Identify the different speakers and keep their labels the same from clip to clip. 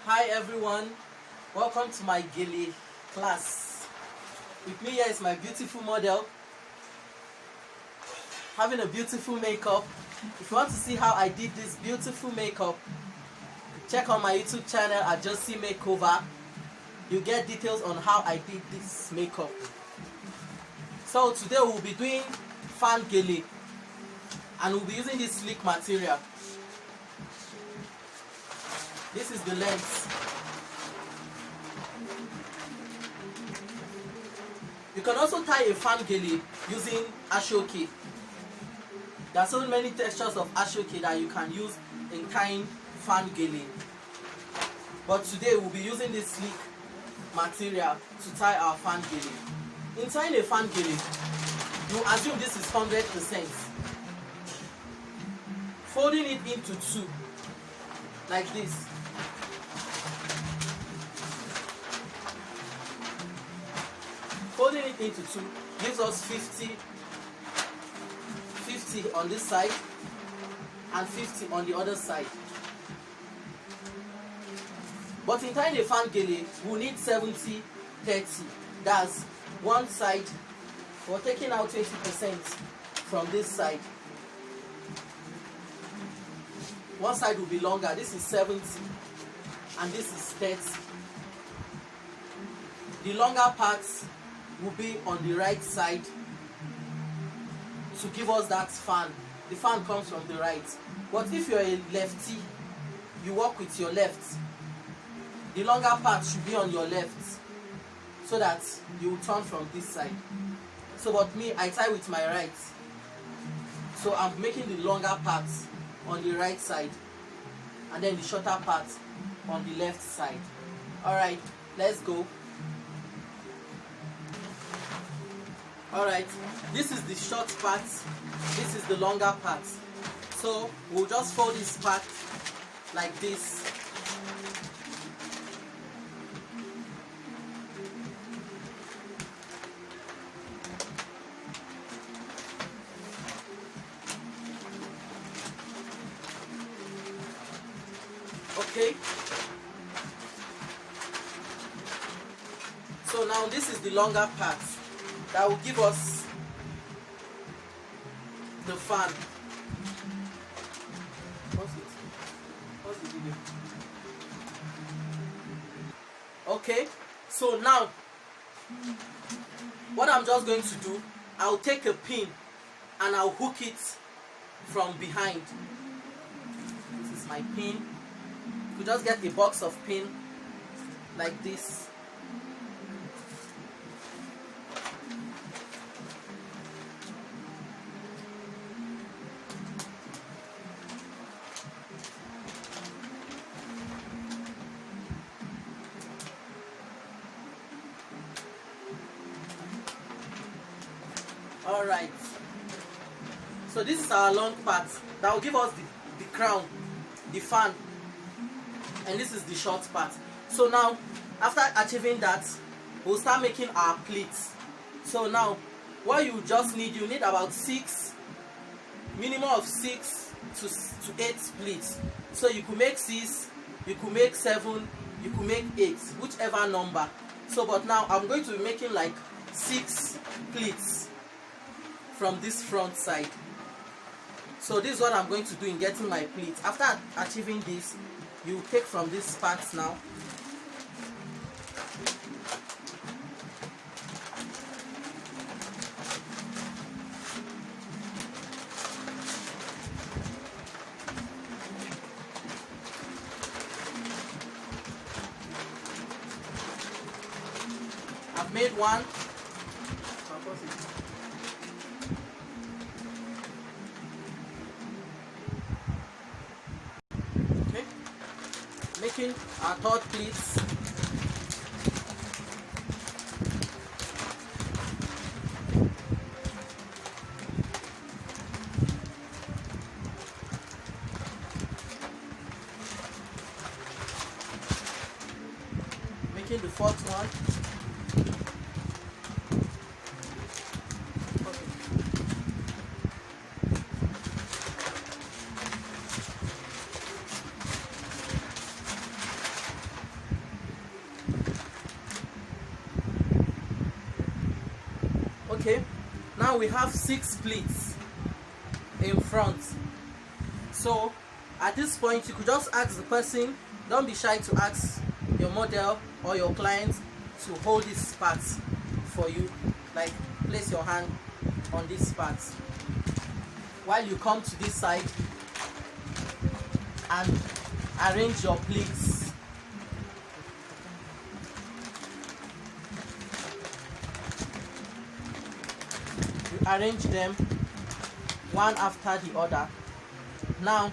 Speaker 1: Hi everyone, welcome to my Gele class. With me here is my beautiful model, having a beautiful makeup. If you want to see how I did this beautiful makeup, check on my YouTube channel at Just See Makeover. You get details on how I did this makeup. So today we'll be doing fan Gele, and we'll be using this sleek material. This is the length. You can also tie a fan Gele using ashoke. There are so many textures of ashoke that you can use in tying fan Gele. But today we'll be using this sleek material to tie our fan Gele. In tying a fan Gele, you assume this is 100%. Folding it into two, like this. Folding it into two gives us 50 on this side and 50 on the other side. But in tying a fan Gele, we need 70-30. That's one side. We're taking out 20% from this side. One side will be longer. This is 70 and this is 30. The longer parts will be on the right side to give us that fan. The fan comes from the right. But if you're a lefty, you work with your left. The longer part should be on your left so that you will turn from this side. So but me, I tie with my right. So I'm making the longer part on the right side and then the shorter part on the left side. Alright, let's go. Alright, this is the short part, this is the longer part. So we'll just fold this part like this. Okay. So now this is the longer part that will give us the fan. What's the video? Okay, so now what I'm just going to do, I'll take a pin and I'll hook it from behind. This is my pin. You just get a box of pin like this. Alright, so this is our long part that will give us the crown, the fan, and this is the short part. So now after achieving that, we'll start making our pleats. So now what you just need, you need about minimum of 6 to 8 pleats. So you could make 6, you could make 7, you could make 8, whichever number. So but now I'm going to be making like 6 pleats from this front side. So this is what I'm going to do in getting my pleats. After achieving this, you take from this part now. I've made one. Making our third pleats. Making the fourth one. now we have 6 pleats in front. So at this point you could just ask the person, don't be shy to ask your model or your client to hold this part for you, like place your hand on this part while you come to this side and arrange your pleats. You arrange them one after the other. Now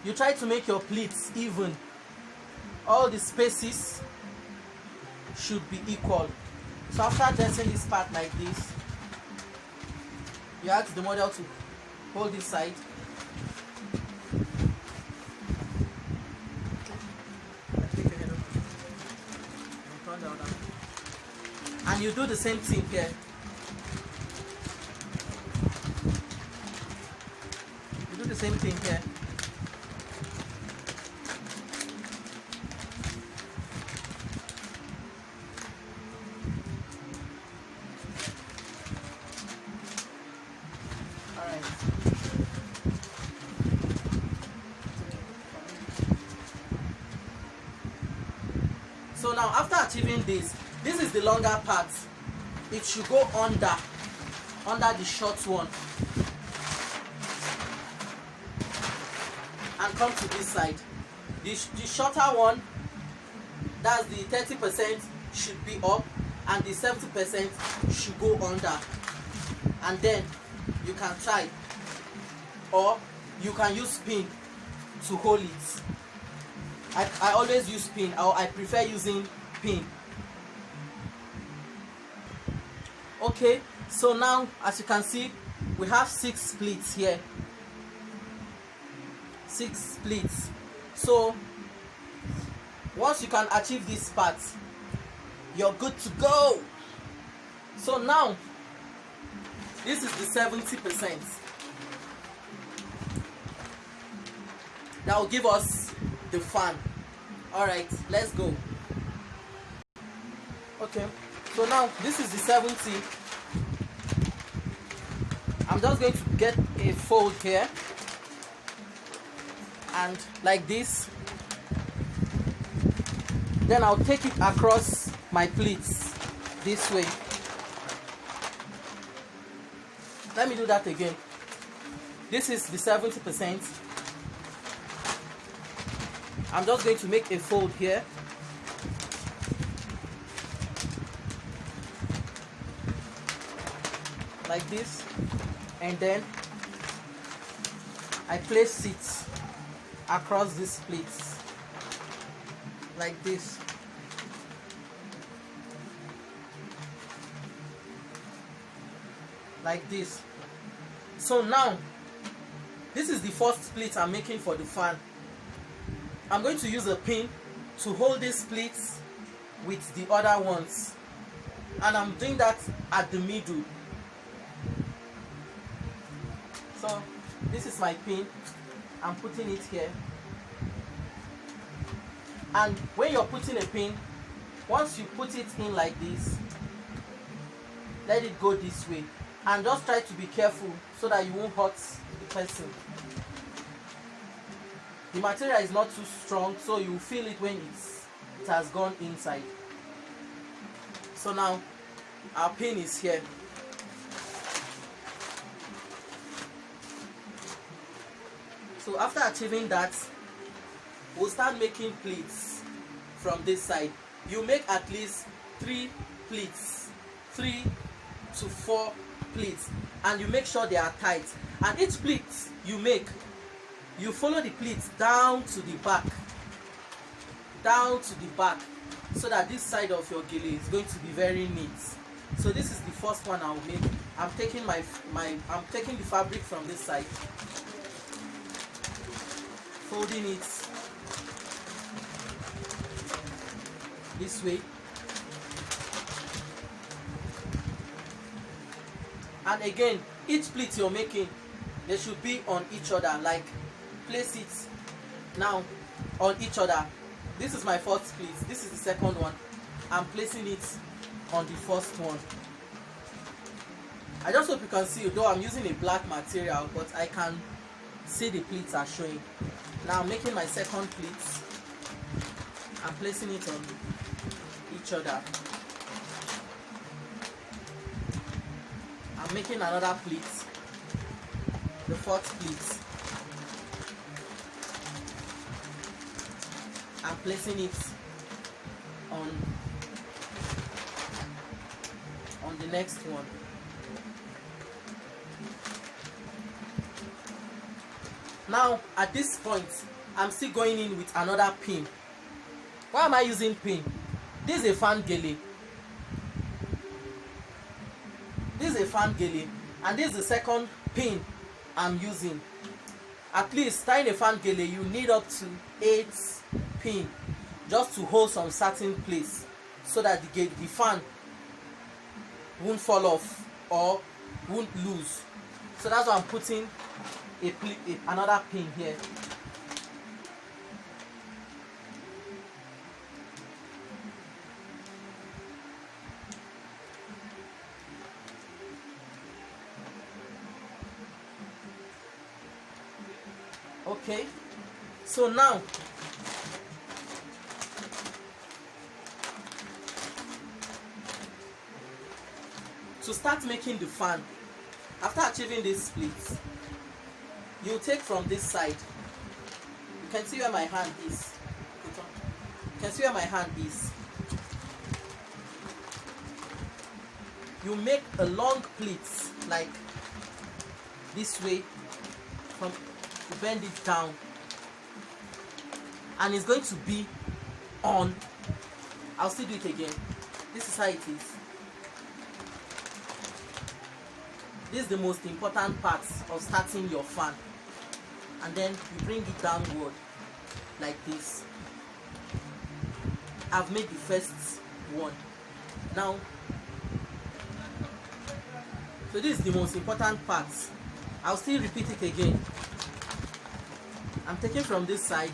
Speaker 1: you try to make your pleats even. All the spaces should be equal. So after dressing this part like this, you ask the model to hold this side. And you do the same thing here. You do the same thing here. So now after achieving this is the longer part. It should go under the short one and come to this side. The shorter one, that's the 30%, should be up and the 70% should go under. And then you can tie, or you can use pin to hold it. I always use pin, or I prefer using pin. Okay, so now as you can see, we have 6 pleats here. 6 pleats. So once you can achieve this part, you're good to go. So now this is the 70%. That will give us the fan. Alright, let's go. Okay, so now this is the 70. I'm just going to get a fold here and like this. Then I'll take it across my pleats this way. Let me do that again. This is the 70%. I'm just going to make a fold here. Like this. And then I place it across these pleats. Like this. Like this. So now, this is the first pleat I'm making for the fan. I'm going to use a pin to hold these pleats with the other ones, and I'm doing that at the middle. So this is my pin. I'm putting it here, and when you're putting a pin, once you put it in like this, let it go this way, and just try to be careful so that you won't hurt the person. The material is not too strong, so you feel it when it has gone inside. So now our pin is here. So after achieving that, we'll start making pleats from this side. You make at least 3 pleats, 3 to 4 pleats, and you make sure they are tight. And each pleat you make, you follow the pleats down to the back, so that this side of your gele is going to be very neat. So this is the first one I'll make. I'm taking I'm taking the fabric from this side, folding it this way, and again, each pleat you're making, they should be on each other. Like, place it now on each other. This is my first pleat, this is the second one. I'm placing it on the first one. I just hope you can see, though I'm using a black material, but I can see the pleats are showing. Now I'm making my second pleats. I'm placing it on each other. I'm making another pleat, the fourth pleat. I'm placing it on the next one. Now at this point, I'm still going in with another pin. Why am I using pin? This is a fan gele. This is a fan gele, and this is the second pin I'm using. At least tying a fan gele, you need up to 8 pin just to hold some certain place so that the fan won't fall off or won't lose. So that's why I'm putting another pin here. Okay, so now to start making the fan, after achieving this split, you take from this side. You can see where my hand is. You can see where my hand is. You make a long pleat like this way, from you bend it down, and it's going to be on. I'll still do it again. This is how it is. This is the most important part of starting your fan, and then you bring it downward like this. I've made the first one. Now, so this is the most important part. I'll still repeat it again. I'm taking from this side,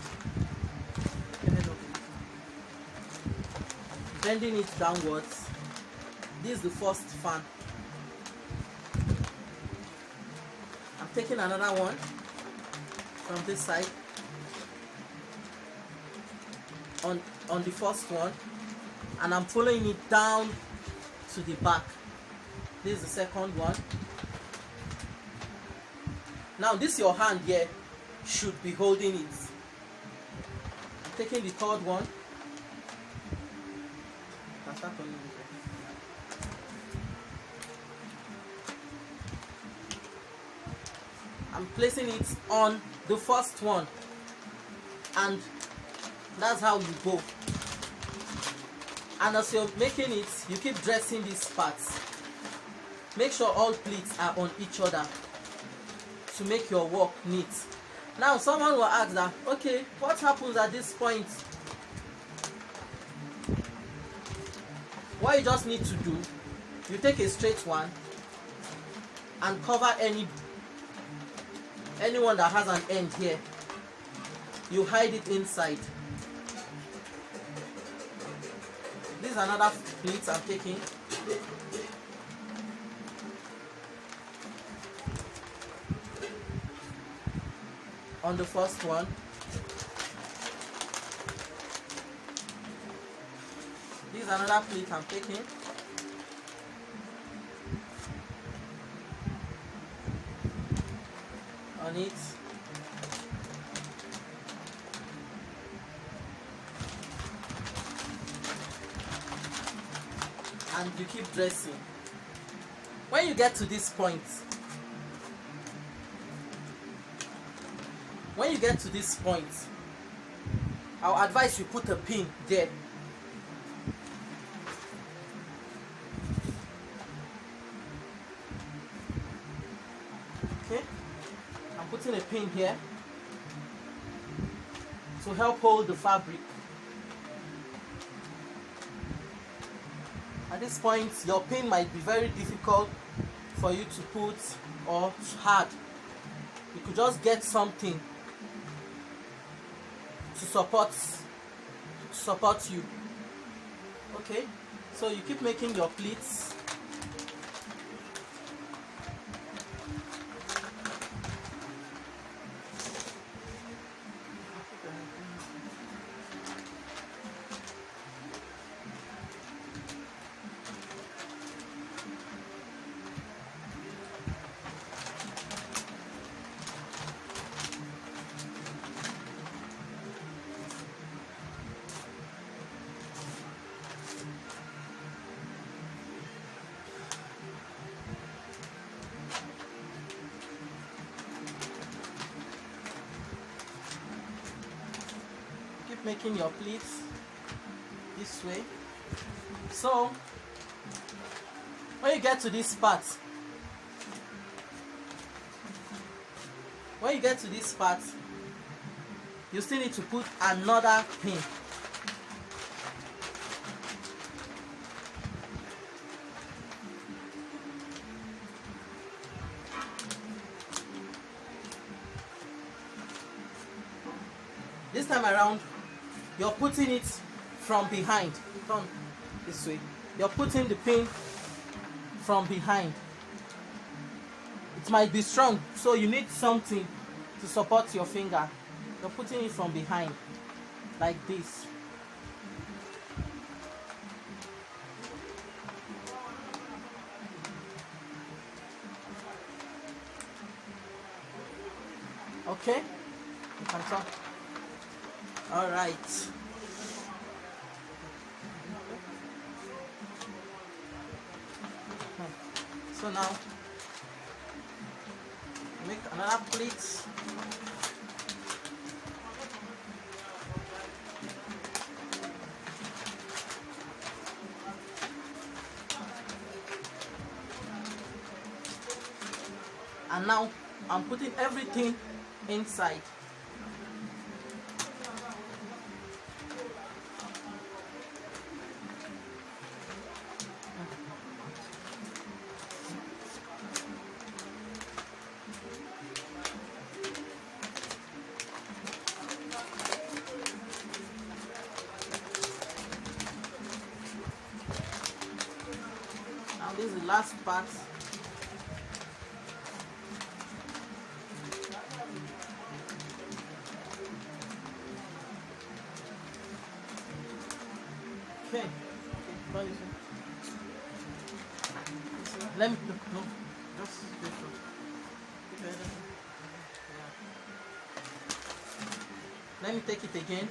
Speaker 1: bending it downwards. This is the first fan. I'm taking another one from this side on the first one, and I'm following it down to the back. This is the second one. Now this your hand here should be holding it. I'm taking the third one. I'm placing it on the first one, and that's how you go. And as you're making it, you keep dressing these parts. Make sure all pleats are on each other to make your work neat. Now someone will ask that, okay, what happens at this point? What you just need to do, you take a straight one and cover anyone that has an end here. You hide it inside. This is another pleat I'm taking. On the first one. This is another pleat I'm taking. On it. And you keep dressing. When you get to this point, I'll advise you put a pin there. Okay, I'm putting a pin here to help hold the fabric. At this point, your pin might be very difficult for you to put or hard. You could just get something to support you. Okay, so you keep making your pleats. making your pleats this way. So when you get to this part, you still need to put another pin. This time around, you're putting it from behind. Turn this way. You're putting the pin from behind. It might be strong, so you need something to support your finger. You're putting it from behind, like this. Okay? You can turn. All right. So now, make another pleat. And now, I'm putting everything inside. Now this is the last part. Okay. Let me no, just this one. Let me take it again.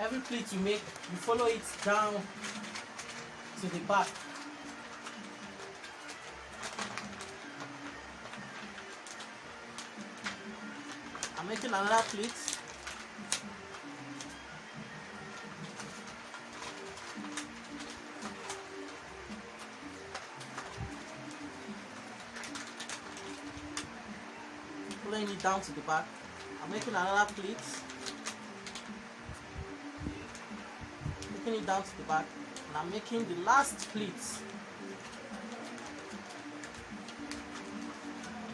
Speaker 1: Every pleat you make, you follow it down to the back. I'm making another pleat. Pulling it down to the back. I'm making another pleat. Taking it down to the back. And I'm making the last pleat.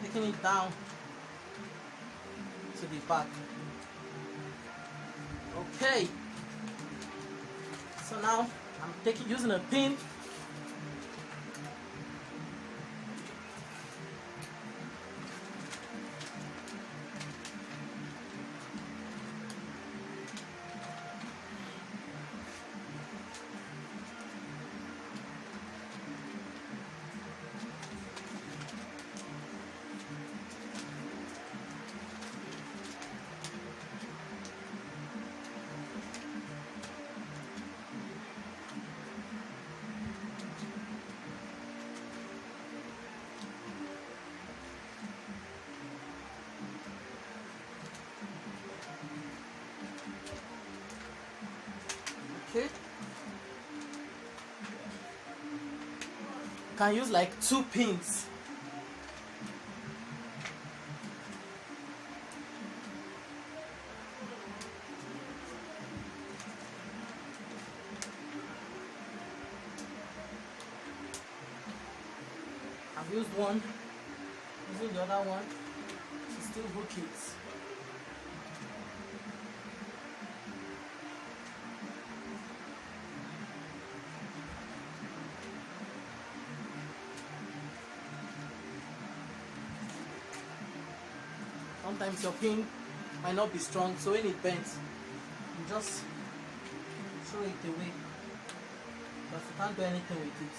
Speaker 1: Taking it down to the back. Okay. So now I'm using a pin. Okay. Can use like 2 pins. I've used one, using the other one to still hook it. Sometimes your pin might not be strong, so when it bends, you just throw it away because you can't do anything with it.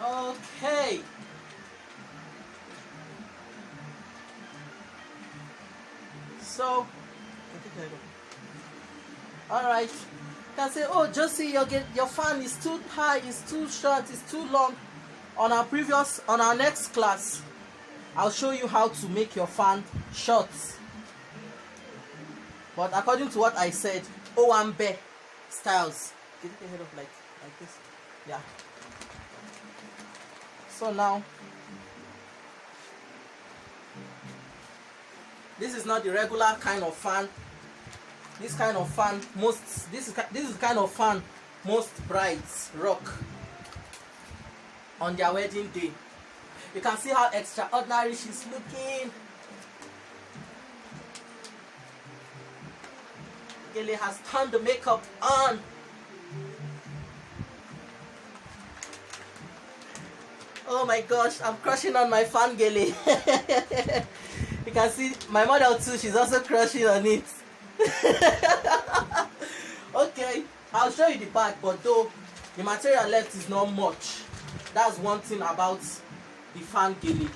Speaker 1: Okay. So, alright. You can say, oh Josie, your fan is too high, it's too short, it's too long. On our next class, I'll show you how to make your fan short. But according to what I said, Owambe styles. Get it head up like this. Yeah. So now, this is not the regular kind of fan. This is the kind of fan most brides rock on their wedding day. You can see how extraordinary she's looking. Gele has turned the makeup on. Oh my gosh, I'm crushing on my fan, Gele. You can see my mother too, she's also crushing on it. Okay, I'll show you the back, but though the material left is not much. That's one thing about the fan Gele.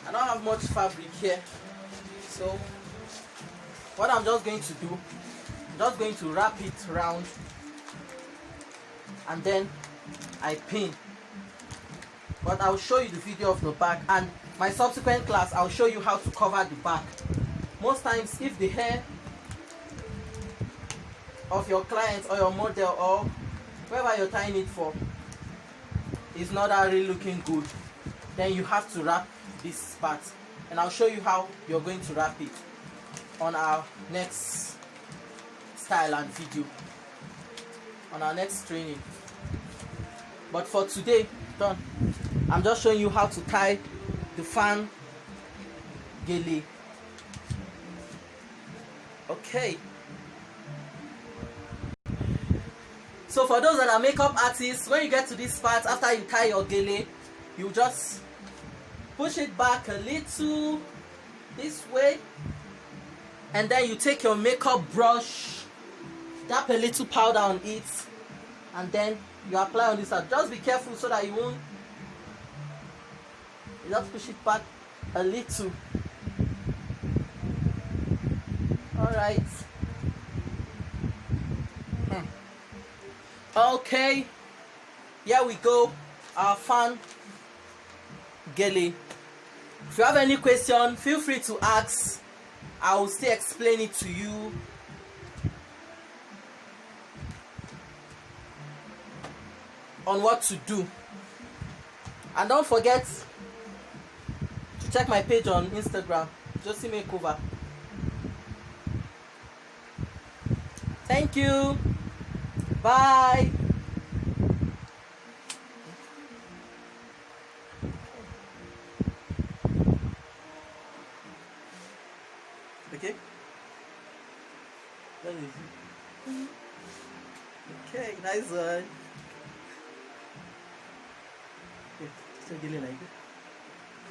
Speaker 1: I don't have much fabric here, so what I'm just going to do, I'm just going to wrap it around and then I pin. But I'll show you the video of the back, and my subsequent class I'll show you how to cover the back. Most times if the hair of your client or your model or whoever you're tying it for is not really looking good, then you have to wrap this part, and I'll show you how you're going to wrap it on our next style and video, on our next training. But for today, I'm just showing you how to tie the fan Gele. Okay. So for those that are makeup artists, when you get to this part, after you tie your Gele, you just push it back a little this way, and then you take your makeup brush, dab a little powder on it, and then you apply on this side. Just be careful so that you won't, you just push it back a little. Alright. Okay, here we go, our fan Gele. If you have any question, feel free to ask. I will still explain it to you. On what to do. And don't forget to check my page on Instagram, Josie Makeover. Thank you. Bye. Okay? That is it. Okay, nice one. Okay, so Gele like it.